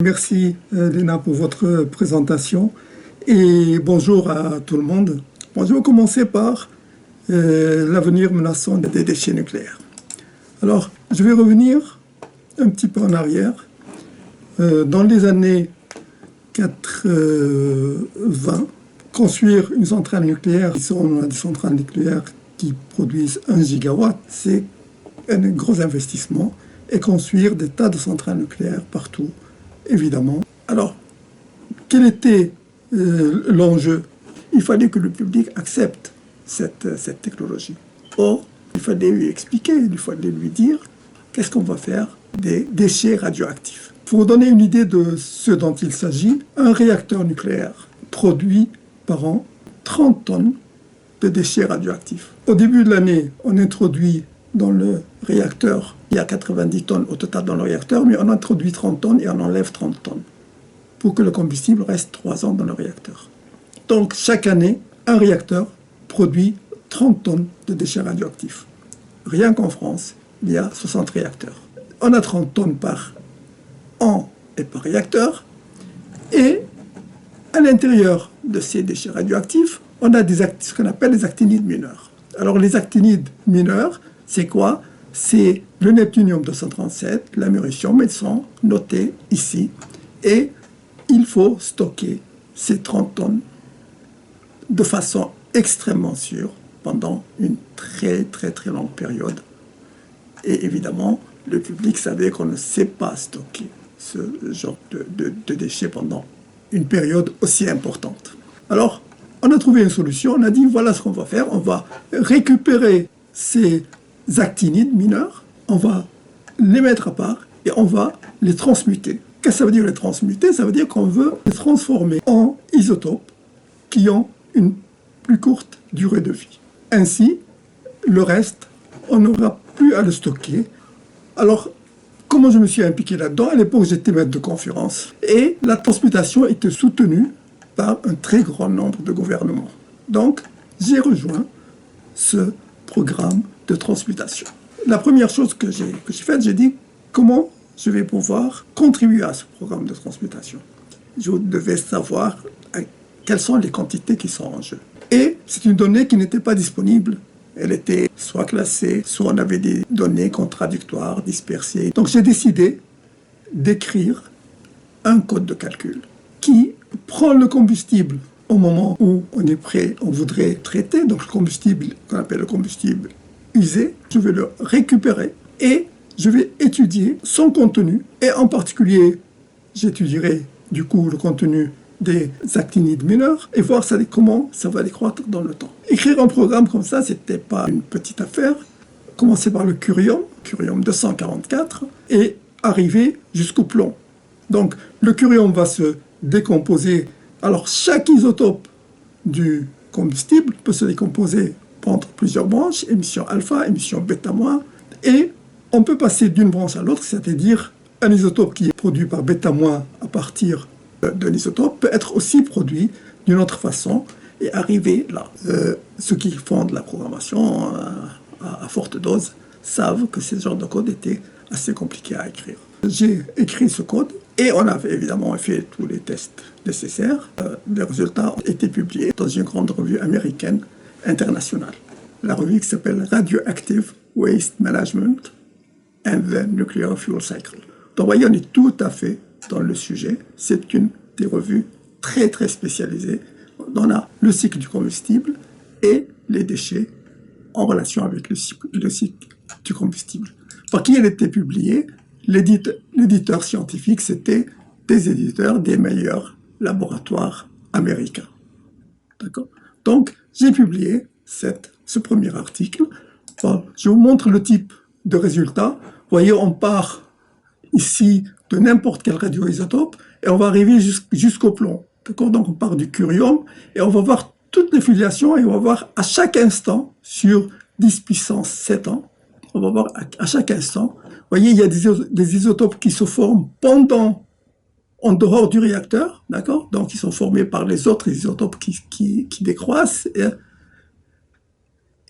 Merci Léna pour votre présentation et bonjour à tout le monde. Bon, je vais commencer par l'avenir menaçant des déchets nucléaires. Alors, je vais revenir un petit peu en arrière. Dans les années 80, construire une centrale nucléaire, ici on a des centrales nucléaires qui produisent 1 gigawatt, c'est un gros investissement, et construire des tas de centrales nucléaires partout, évidemment. Alors, quel était l'enjeu? Il fallait que le public accepte cette technologie. Or, il fallait lui expliquer, il fallait lui dire qu'est-ce qu'on va faire des déchets radioactifs. Pour vous donner une idée de ce dont il s'agit, un réacteur nucléaire produit par an 30 tonnes de déchets radioactifs. Au début de l'année, on introduit dans le réacteur, il y a 90 tonnes au total dans le réacteur, mais on introduit 30 tonnes et on enlève 30 tonnes pour que le combustible reste 3 ans dans le réacteur. Donc, chaque année, un réacteur produit 30 tonnes de déchets radioactifs. Rien qu'en France, il y a 60 réacteurs. On a 30 tonnes par an et par réacteur, et à l'intérieur de ces déchets radioactifs, on a ce qu'on appelle les actinides mineurs. Alors, les actinides mineurs, c'est quoi? C'est le neptunium-237, l'américium, ils sont notés ici. Et il faut stocker ces 30 tonnes de façon extrêmement sûre pendant une très longue période. Et évidemment, le public savait qu'on ne sait pas stocker ce genre de déchets pendant une période aussi importante. Alors, on a trouvé une solution, on a dit voilà ce qu'on va faire, on va récupérer ces actinides mineurs, on va les mettre à part et on va les transmuter. Qu'est-ce que ça veut dire les transmuter? Ça veut dire qu'on veut les transformer en isotopes qui ont une plus courte durée de vie. Ainsi, le reste, on n'aura plus à le stocker. Alors, comment je me suis impliqué là-dedans? À l'époque, j'étais maître de conférence et la transmutation était soutenue par un très grand nombre de gouvernements. Donc, j'ai rejoint ce programme de transmutation. La première chose que j'ai faite, j'ai dit comment je vais pouvoir contribuer à ce programme de transmutation. Je devais savoir quelles sont les quantités qui sont en jeu. Et c'est une donnée qui n'était pas disponible. Elle était soit classée, soit on avait des données contradictoires, dispersées. Donc j'ai décidé d'écrire un code de calcul qui prend le combustible au moment où on est prêt, on voudrait traiter, donc le combustible qu'on appelle le combustible usé, je vais le récupérer et je vais étudier son contenu et en particulier, j'étudierai du coup le contenu des actinides mineurs et voir comment ça va décroître dans le temps. Écrire un programme comme ça, c'était pas une petite affaire. Commencer par le curium 244 et arriver jusqu'au plomb. Donc le curium va se décomposer. Alors chaque isotope du combustible peut se décomposer entre plusieurs branches, émission alpha, émission bêta-, et on peut passer d'une branche à l'autre, c'est-à-dire un isotope qui est produit par bêta- à partir d'un isotope peut être aussi produit d'une autre façon et arriver là. Ceux qui font de la programmation à forte dose savent que ce genre de code était assez compliqué à écrire. J'ai écrit ce code et on avait évidemment fait tous les tests nécessaires. Les résultats ont été publiés dans une grande revue américaine internationale. La revue qui s'appelle Radioactive Waste Management and the Nuclear Fuel Cycle. Donc, voyez, on est tout à fait dans le sujet. C'est une des revues très spécialisées. On a le cycle du combustible et les déchets en relation avec le cycle du combustible. Par qui elle était publiée? L'éditeur scientifique, c'était des éditeurs des meilleurs laboratoires américains. D'accord? Donc, j'ai publié ce premier article. Bon, je vous montre le type de résultat. Vous voyez, on part ici de n'importe quel radioisotope et on va arriver jusqu'au plomb. D'accord? Donc, on part du curium et on va voir toutes les filiations et on va voir à chaque instant, sur 10 puissance 7 ans, on va voir à chaque instant. Vous voyez, il y a des isotopes qui se forment en dehors du réacteur, d'accord? Donc, ils sont formés par les autres isotopes qui décroissent.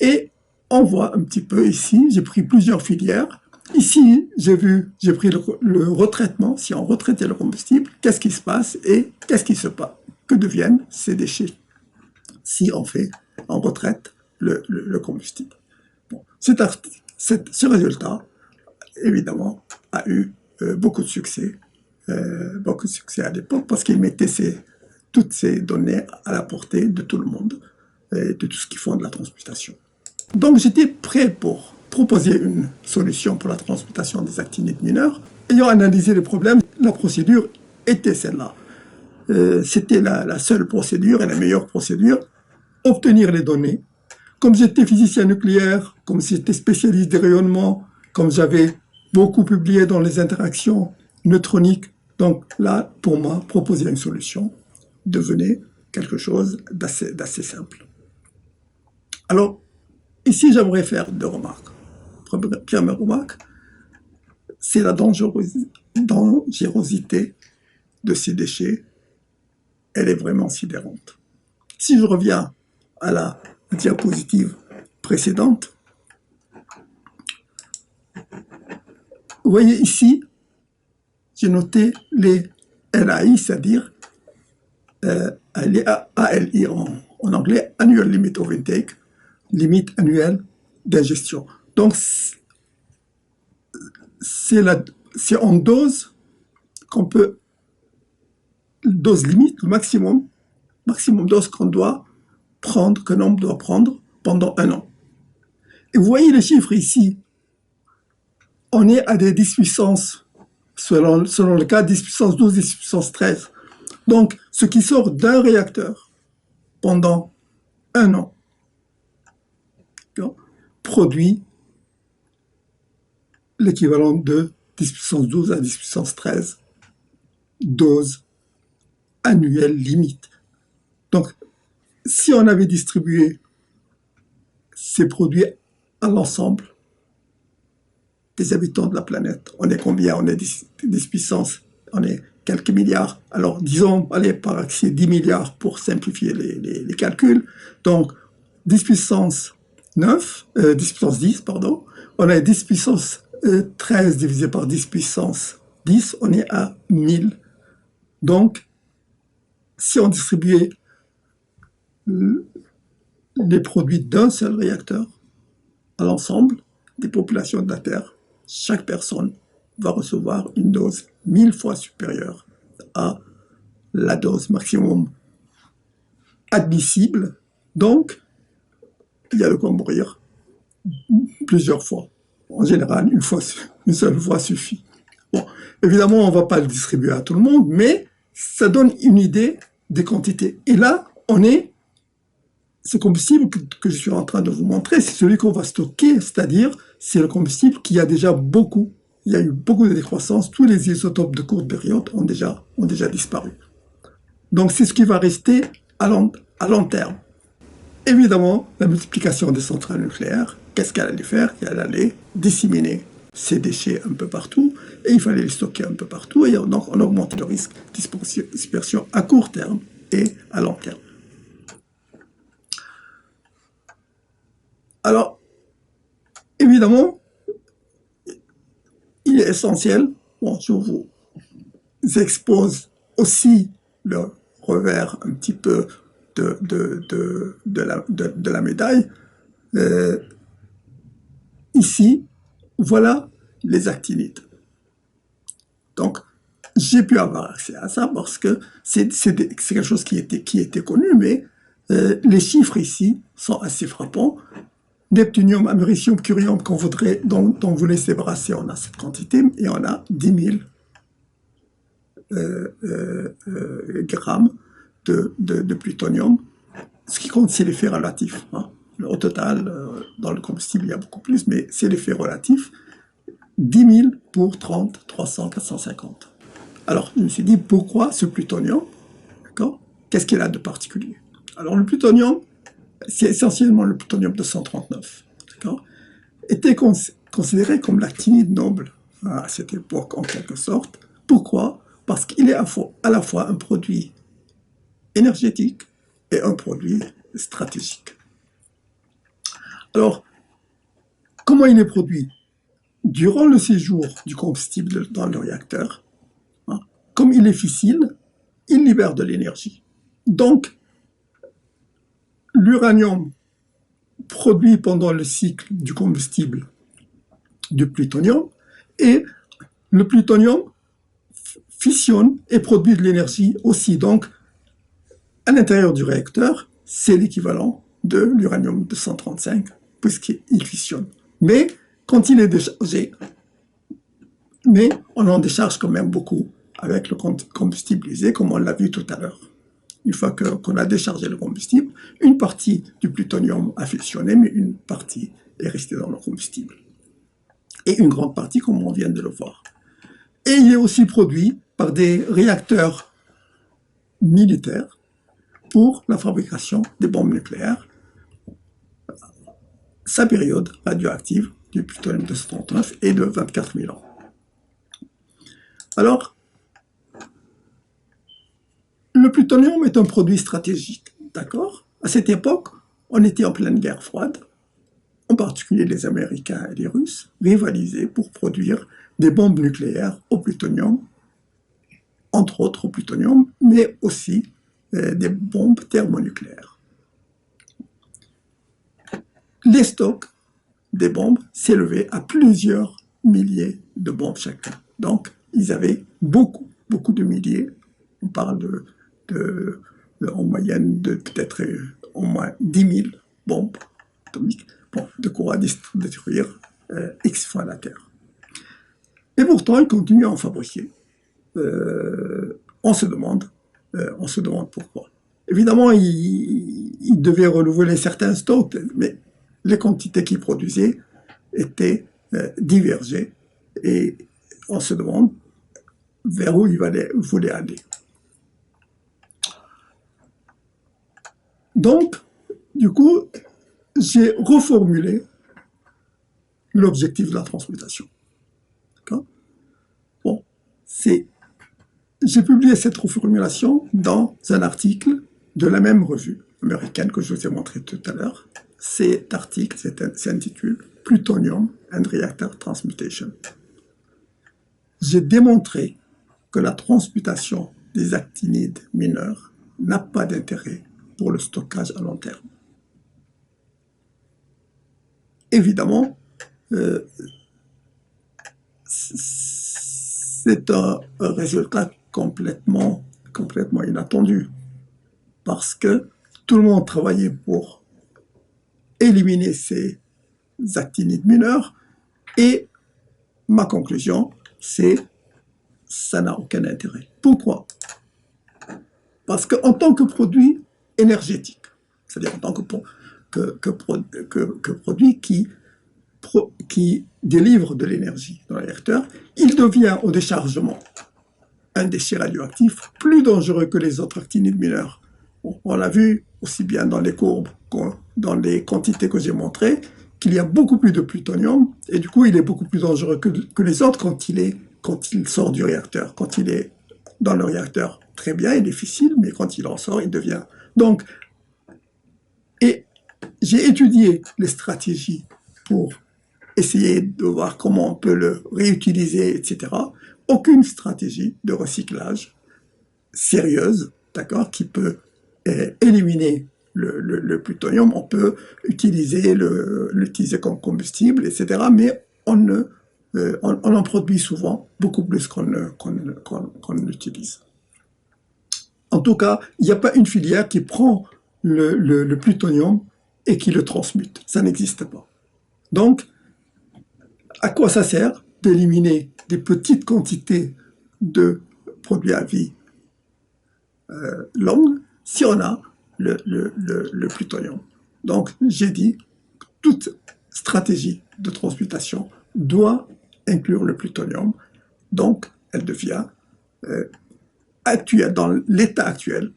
Et on voit un petit peu ici, j'ai pris plusieurs filières. Ici, j'ai pris le retraitement. Si on retraitait le combustible, qu'est-ce qui se passe et qu'est-ce qui se passe? Que deviennent ces déchets si on retraite le combustible? Bon, ce résultat, évidemment, a eu beaucoup de succès à l'époque parce qu'il mettait toutes ces données à la portée de tout le monde et de tout ce qui font de la transmutation. Donc j'étais prêt pour proposer une solution pour la transmutation des actinides mineurs. Ayant analysé le problème, la procédure était celle-là. C'était la seule procédure et la meilleure procédure. Obtenir les données. Comme j'étais physicien nucléaire, comme j'étais spécialiste des rayonnements, comme j'avais beaucoup publié dans les interactions neutroniques, donc là, pour moi, proposer une solution devenait quelque chose d'assez simple. Alors, ici, j'aimerais faire deux remarques. Première remarque, c'est la dangerosité de ces déchets. Elle est vraiment sidérante. Si je reviens à la diapositive précédente, vous voyez ici, j'ai noté les LAI, c'est-à-dire les ALI en anglais, Annual Limit of Intake, limite annuelle d'ingestion. Donc, c'est en dose qu'on peut, dose limite, le maximum dose qu'on doit prendre, que l'homme doit prendre pendant 1 an. Et vous voyez les chiffres ici. On est à des 10 puissance, selon le cas, 10 puissance 12, 10 puissance 13. Donc, ce qui sort d'un réacteur pendant 1 an produit l'équivalent de 10 puissance 12 à 10 puissance 13 doses annuelles limite. Donc, si on avait distribué ces produits à l'ensemble des habitants de la planète, on est combien? On est 10 puissance, on est quelques milliards. Alors, disons, allez, par accès 10 milliards pour simplifier les calculs. Donc, 10 puissance 9, 10 puissance 10, pardon. On a 10 puissance 13 divisé par 10 puissance 10, on est à 1000. Donc, si on distribuait les produits d'un seul réacteur à l'ensemble des populations de la Terre, chaque personne va recevoir une dose 1000 fois supérieure à la dose maximum admissible. Donc, il y a de quoi mourir plusieurs fois. En général, une seule fois suffit. Bon, évidemment, on ne va pas le distribuer à tout le monde, mais ça donne une idée des quantités. Et là, ce combustible que je suis en train de vous montrer, c'est celui qu'on va stocker, c'est-à-dire c'est le combustible qui a déjà beaucoup, il y a eu beaucoup de décroissance, tous les isotopes de courte période ont déjà disparu. Donc c'est ce qui va rester à long terme. Évidemment, la multiplication des centrales nucléaires, qu'est-ce qu'elle allait faire? Elle allait disséminer ces déchets un peu partout, et il fallait les stocker un peu partout, et donc on augmente le risque de dispersion à court terme et à long terme. Alors, évidemment, il est essentiel, bon, je vous expose aussi le revers un petit peu de la médaille. Ici, voilà les actinides. Donc, j'ai pu avoir accès à ça parce que c'est quelque chose qui était connu, mais les chiffres ici sont assez frappants. Neptunium, américium, curium dont on voulait se débarrasser, on a cette quantité, et on a 10 000 grammes de plutonium. Ce qui compte, c'est l'effet relatif. Hein. Au total, dans le combustible, il y a beaucoup plus, mais c'est l'effet relatif. 10 000 pour 30, 300, 450. Alors, je me suis dit, pourquoi ce plutonium? Qu'est-ce qu'il a de particulier? Alors, le plutonium, c'est essentiellement le plutonium 239, était considéré comme l'actinide noble à cette époque, en quelque sorte. Pourquoi? Parce qu'il est à la fois un produit énergétique et un produit stratégique. Alors, comment il est produit? durant le séjour du combustible dans le réacteur, hein, comme il est fissile, il libère de l'énergie. Donc, l'uranium produit pendant le cycle du combustible du plutonium et le plutonium fissionne et produit de l'énergie aussi. Donc, à l'intérieur du réacteur, c'est l'équivalent de l'uranium 235 puisqu'il fissionne. Mais quand il est déchargé, mais on en décharge quand même beaucoup avec le combustible usé, comme on l'a vu tout à l'heure. Une fois qu'on a déchargé le combustible, une partie du plutonium a fissionné, mais une partie est restée dans le combustible. Et une grande partie, comme on vient de le voir. Et il est aussi produit par des réacteurs militaires pour la fabrication des bombes nucléaires. Sa période radioactive du plutonium 239 est de 24 000 ans. Alors, le plutonium est un produit stratégique, d'accord? À cette époque, on était en pleine guerre froide, en particulier les Américains et les Russes, rivalisaient pour produire des bombes nucléaires au plutonium, entre autres au plutonium, mais aussi des bombes thermonucléaires. Les stocks des bombes s'élevaient à plusieurs milliers de bombes chacun. Donc, ils avaient beaucoup de milliers. On parle en moyenne de peut-être au moins 10 000 bombes atomiques, bon, de quoi détruire X fois la Terre. Et pourtant, ils continuent à en fabriquer. On se demande pourquoi. Évidemment, ils devaient renouveler certains stocks, mais les quantités qu'ils produisaient étaient divergées et on se demande vers où ils voulaient aller. Donc, du coup, j'ai reformulé l'objectif de la transmutation. D'accord ? Bon, j'ai publié cette reformulation dans un article de la même revue américaine que je vous ai montré tout à l'heure. Cet article s'intitule « Plutonium and Reactor Transmutation ». J'ai démontré que la transmutation des actinides mineurs n'a pas d'intérêt pour le stockage à long terme. Évidemment, c'est un résultat complètement inattendu, parce que tout le monde travaillait pour éliminer ces actinides mineurs, et ma conclusion, c'est ça n'a aucun intérêt. Pourquoi? Parce qu'en tant que produit énergétique, c'est-à-dire en tant que produit qui délivre de l'énergie dans le réacteur, il devient au déchargement un déchet radioactif plus dangereux que les autres actinides mineurs. On l'a vu aussi bien dans les courbes que dans les quantités que j'ai montrées, qu'il y a beaucoup plus de plutonium, et du coup il est beaucoup plus dangereux que les autres quand il sort du réacteur. Quand il est dans le réacteur, très bien, il est fissile, mais quand il en sort, il devient... Donc, et j'ai étudié les stratégies pour essayer de voir comment on peut le réutiliser, etc. Aucune stratégie de recyclage sérieuse, d'accord, qui peut éliminer le plutonium. On peut l'utiliser comme combustible, etc. Mais on en produit souvent beaucoup plus qu'on l'utilise. En tout cas, il n'y a pas une filière qui prend le plutonium et qui le transmute. Ça n'existe pas. Donc, à quoi ça sert d'éliminer des petites quantités de produits à vie longue si on a le plutonium? Donc, j'ai dit, toute stratégie de transmutation doit inclure le plutonium. Donc, elle devient, dans l'état actuel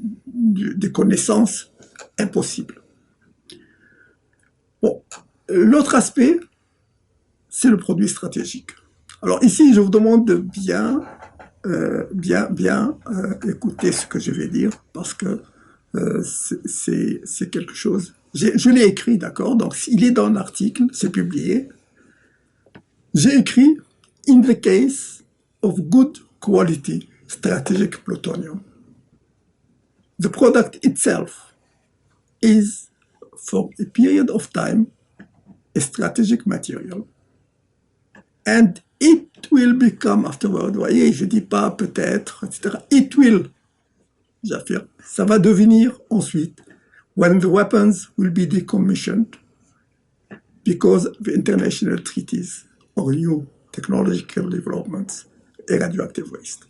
des connaissances impossibles. Bon, l'autre aspect, c'est le produit stratégique. Alors ici, je vous demande de bien écouter ce que je vais dire, parce que c'est quelque chose. Je l'ai écrit, d'accord? Donc, il est dans l'article, c'est publié. J'ai écrit « In the case of good quality strategic plutonium, the product itself is, for a period of time, a strategic material, and it will become afterward ». Vous voyez, je ne dis pas peut-être, etc. « It will », j'affirme, ça va devenir ensuite, when the weapons will be decommissioned because of international treaties or new technological developments et radioactive waste.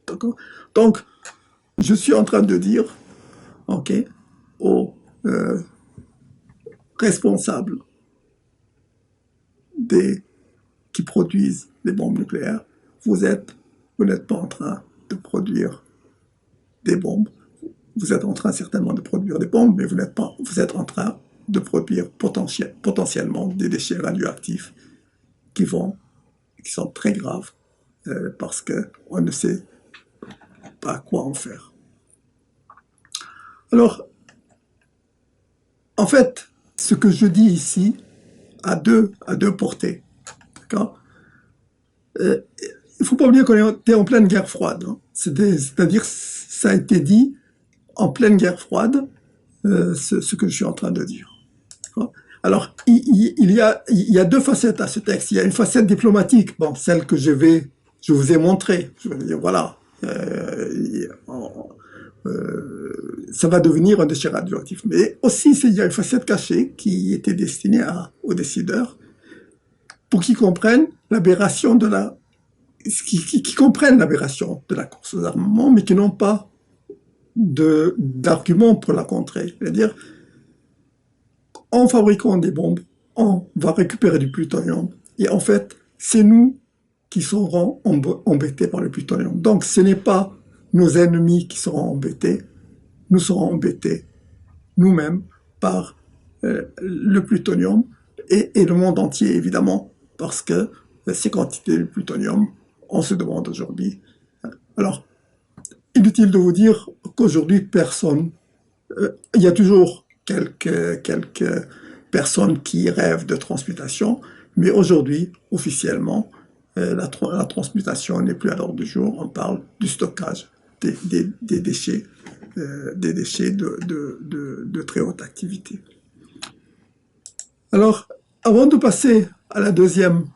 D'accord? Donc, je suis en train de dire, ok, aux responsables qui produisent des bombes nucléaires, vous n'êtes pas en train de produire des bombes. Vous êtes en train certainement de produire des bombes, mais vous êtes en train de produire potentiellement des déchets radioactifs qui sont très graves parce qu'on ne sait pas quoi en faire. Alors, en fait, ce que je dis ici a deux portées. D'accord? Il ne faut pas oublier qu'on était en pleine guerre froide. Hein. C'est-à-dire, ça a été dit en pleine guerre froide, ce que je suis en train de dire. Alors, il y a deux facettes à ce texte. Il y a une facette diplomatique, bon, celle que je vous ai montrée. Je veux dire, voilà, ça va devenir un déchet radioactif. Mais aussi, il y a une facette cachée qui était destinée aux décideurs pour qu'ils comprennent l'aberration qui comprennent l'aberration de la course aux armements, mais qui n'ont pas d'arguments pour la contrer. C'est-à-dire, en fabriquant des bombes, on va récupérer du plutonium. Et en fait, c'est nous qui serons embêtés par le plutonium. Donc, ce n'est pas nos ennemis qui seront embêtés. Nous serons embêtés nous-mêmes par le plutonium et le monde entier, évidemment, parce que ces quantités de plutonium, on se demande aujourd'hui. Alors, inutile de vous dire qu'aujourd'hui, personne... il y a toujours quelques personnes qui rêvent de transmutation, mais aujourd'hui, officiellement, la transmutation n'est plus à l'ordre du jour. On parle du stockage des déchets, de très haute activité. Alors, avant de passer à la deuxième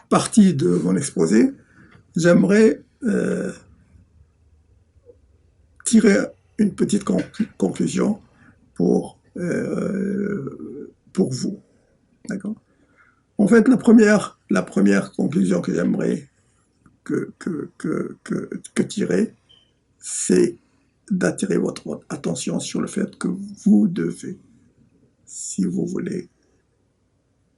partie de mon exposé, j'aimerais tirer une petite conclusion pour vous. D'accord? En fait, la première conclusion que j'aimerais que tirer, c'est d'attirer votre attention sur le fait que vous devez, si vous voulez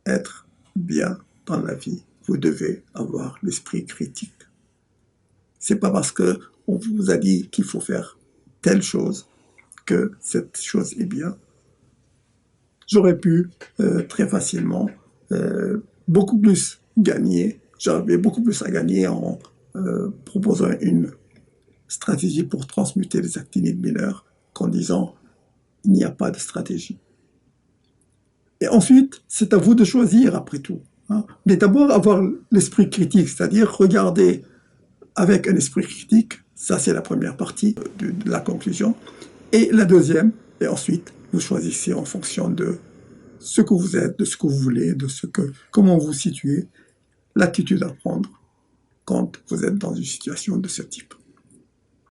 être bien dans la vie, vous devez avoir l'esprit critique. C'est pas parce que on vous a dit qu'il faut faire telle chose que cette chose est bien. J'aurais pu très facilement beaucoup plus gagner. J'avais beaucoup plus à gagner en proposant une stratégie pour transmuter les actinides mineurs qu'en disant il n'y a pas de stratégie. Et ensuite, c'est à vous de choisir après tout. Hein. Mais d'abord avoir l'esprit critique, c'est-à-dire regarder avec un esprit critique, ça c'est la première partie de la conclusion. Et la deuxième, et ensuite, vous choisissez en fonction de ce que vous êtes, de ce que vous voulez, comment vous vous situez, l'attitude à prendre quand vous êtes dans une situation de ce type.